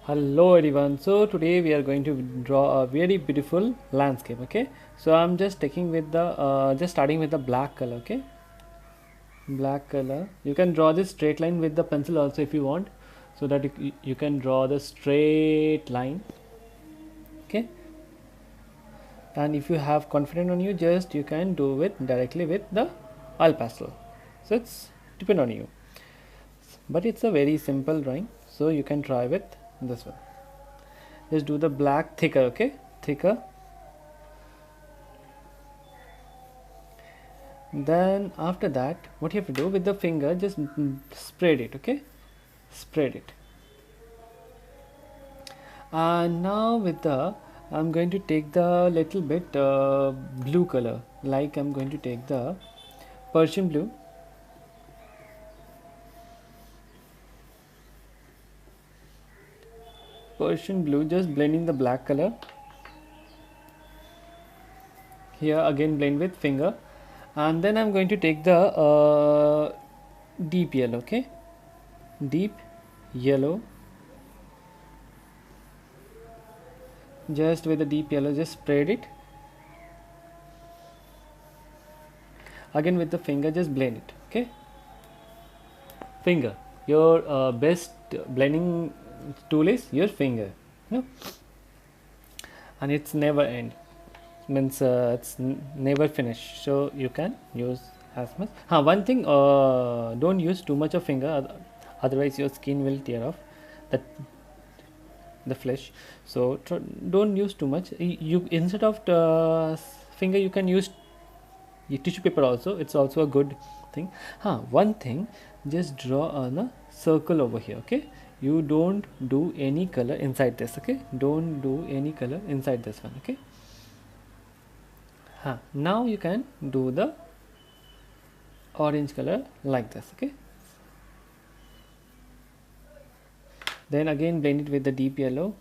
Hello everyone. So today we are going to draw a very beautiful landscape. Okay. So I'm just taking with the just starting with the black color. Okay. Black color. You can draw this straight line with the pencil also if you want, so that you can draw the straight line. Okay. And if you have confidence on you, just you can do it directly with the oil pastel. So it's depend on you. But it's a very simple drawing. So you can try with this one. Just do the black thicker. Okay. Thicker. Then after that what you have to do with the finger, just spread it. Okay, spread it. And now with the I'm going to take the little bit blue color, like I'm going to take the Persian blue. Persian blue, just blending the black color here, again blend with finger. And then I'm going to take the deep yellow. Okay, deep yellow, just with the deep yellow, just spread it. Again with the finger, just blend it. Okay, finger, your best blending tool is your finger. No, and it's never end, means it's never finish, so you can use as much. One thing, don't use too much of finger, otherwise your skin will tear off that the flesh. So don't use too much. You instead of finger you can use tissue paper also, it's also a good thing. One thing, just draw on a circle over here. Okay, you don't do any color inside this. Okay, don't do any color inside this one. Okay, now you can do the orange color like this. Okay, then again blend it with the deep yellow.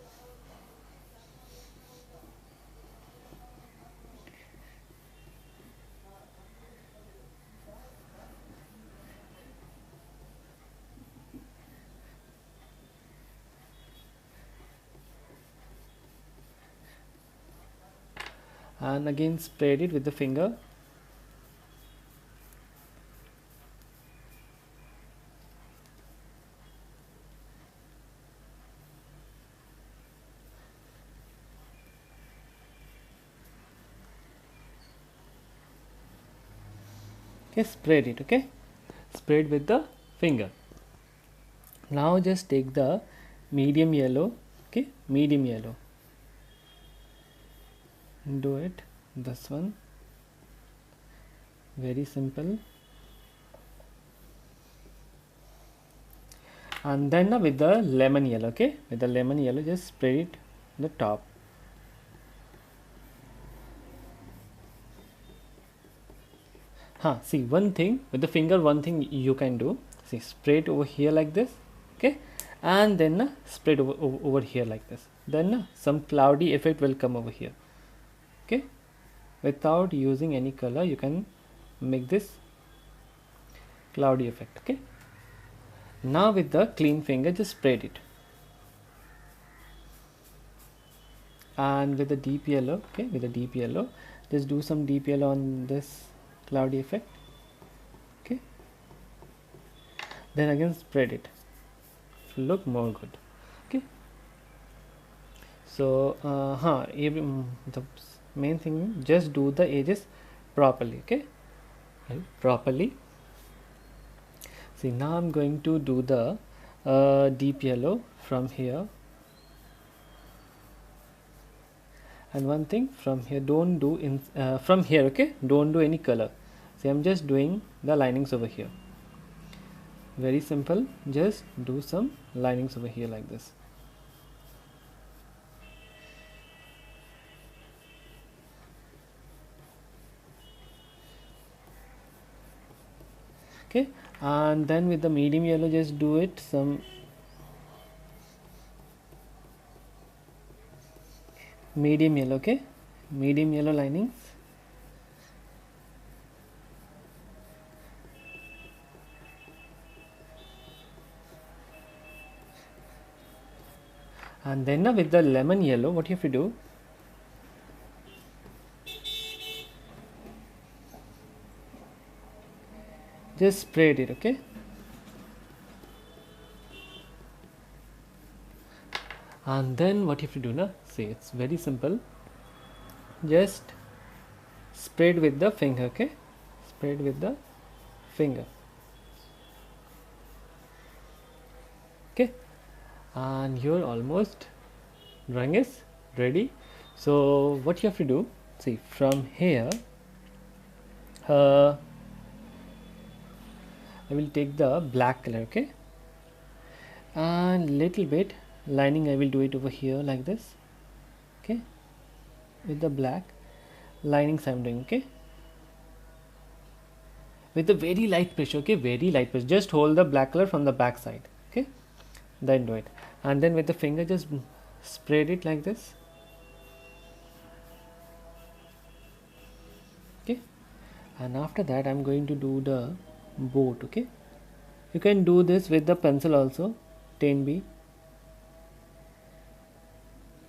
And again spread it with the finger. Okay, spread it. Okay, spread with the finger. Now just take the medium yellow. Okay, medium yellow, do it, this one, very simple. And then with the lemon yellow. Okay, with the lemon yellow, just spread it on the top. See, one thing with the finger, one thing you can do, see, spread over here like this. Okay, and then spread over here like this, then some cloudy effect will come over here. Okay, without using any color you can make this cloudy effect. Okay, now with the clean finger, just spread it. And with the deep yellow, okay, with the deep yellow, just do some deep yellow on this cloudy effect. Okay, then again spread it, look more good. Okay, so the main thing, just do the edges properly. Okay, properly. See, now I'm going to do the deep yellow from here. And one thing, from here don't do in from here. Okay, don't do any color. See, I'm just doing the linings over here. Very simple, just do some linings over here like this. Okay, and then with the medium yellow, just do it some medium yellow. Okay, medium yellow linings. And then now with the lemon yellow, what you have to do, just spread it, okay? And then what you have to do now, see, it's very simple. Just spread with the finger, okay? Spread with the finger, okay? And your almost drawing is ready. So what you have to do, see, from here I will take the black color, okay, and little bit lining I will do it over here like this, okay, with the black linings I'm doing, okay, with a very light pressure, okay, very light pressure. Just hold the black color from the back side, okay, then do it, and then with the finger just spread it like this, okay. And after that I'm going to do the boat, okay. You can do this with the pencil also, 10B.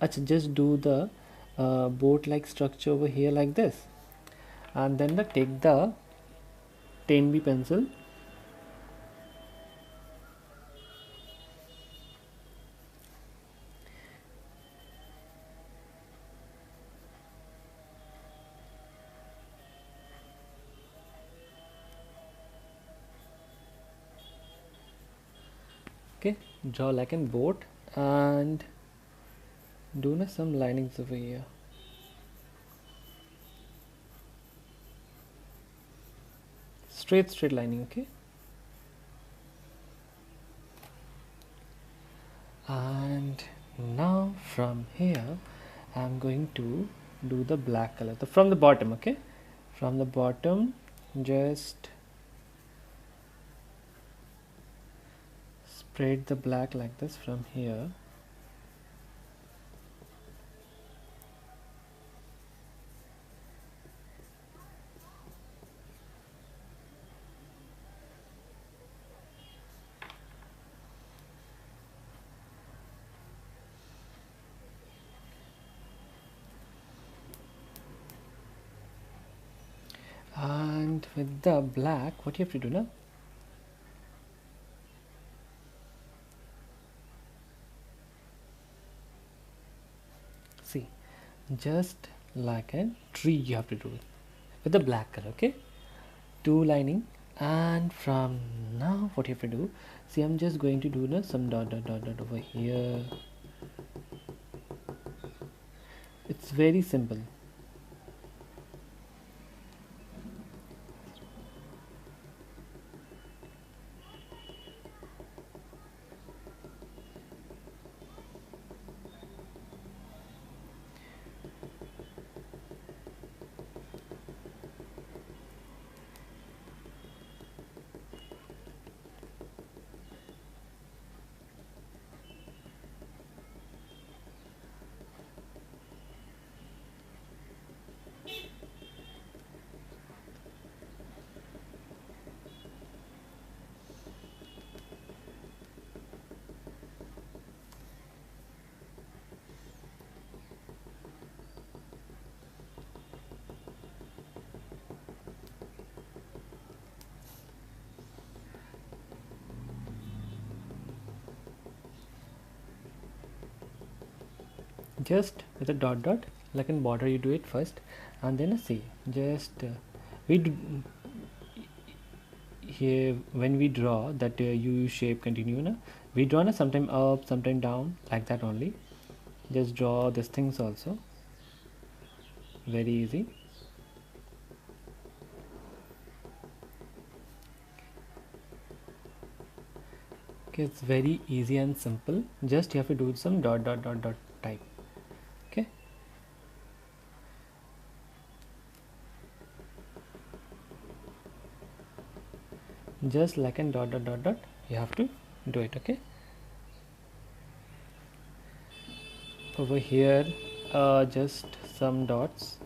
Achha, just do the boat like structure over here like this, and then take the 10B pencil, okay, draw like a boat and do some linings over here, straight lining, okay. And now from here I'm going to do the black color from the bottom, okay, from the bottom just spread the black like this from here, and with the black what you have to do now, see, just like a tree you have to do it with the black color, okay, two lining. And from now what you have to do, see, I'm just going to do some dot over here. It's very simple. Just with a dot like in border you do it first, and then see, just here when we draw that U shape continue na, we draw sometime up sometime down like that only. Just draw these things also, very easy. Okay, it's very easy and simple. Just you have to do some dot type, okay. Just like a dot you have to do it, okay. Over here just some dots,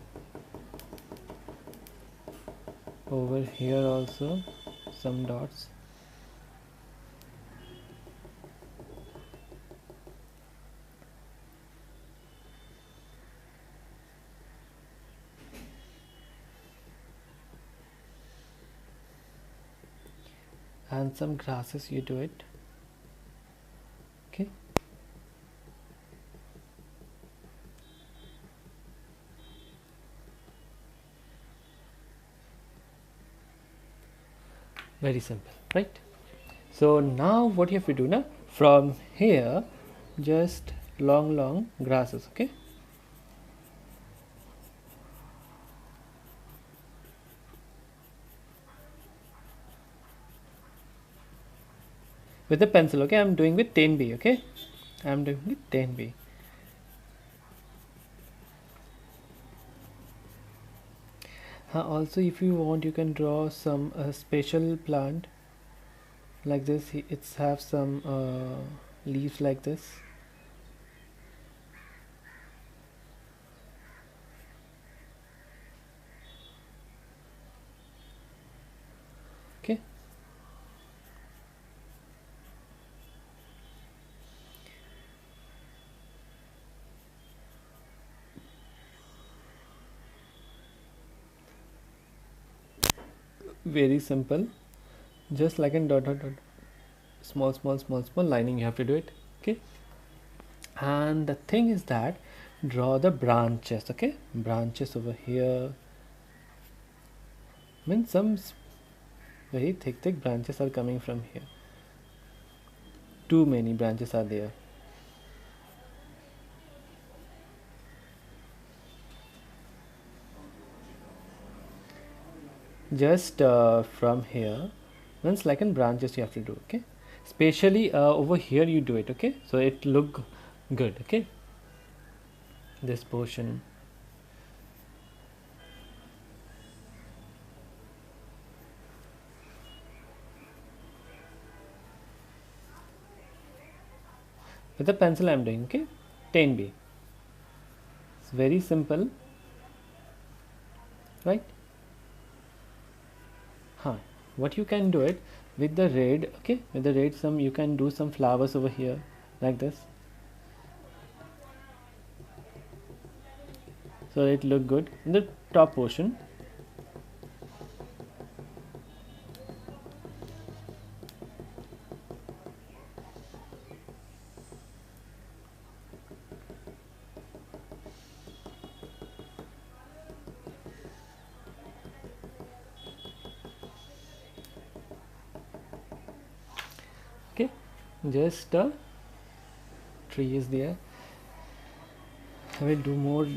over here also some dots, and some grasses you do it. Okay, very simple, right? So now what you have to do now, from here just long grasses. Okay, with a pencil. Okay, I'm doing with 10B. Okay, I'm doing with 10B. Also, if you want, you can draw some special plant like this. It's have some leaves like this. Okay, very simple, just like in dot, small lining you have to do it. Okay, and the thing is that draw the branches. Okay, branches over here, means some very thick branches are coming from here. Too many branches are there. Just from here, means like in branches you have to do. Okay, especially over here you do it. Okay, so it look good. Okay, this portion. With a pencil I'm doing. Okay, 10B. It's very simple, right? What you can do it with the red. Okay, with the red, some you can do some flowers over here like this, so it look good in the top portion. Okay, just a tree is there. I will do more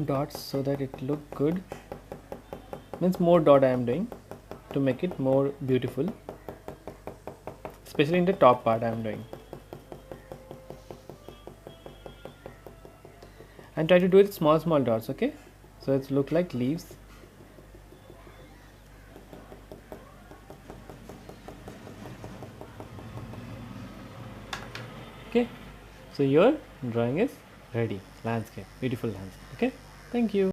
dots so that it look good. Means more dot I am doing to make it more beautiful, especially in the top part I am doing. And try to do it small dots. Okay, so it's look like leaves. Okay, so your drawing is ready. Landscape, beautiful landscape. Okay, thank you.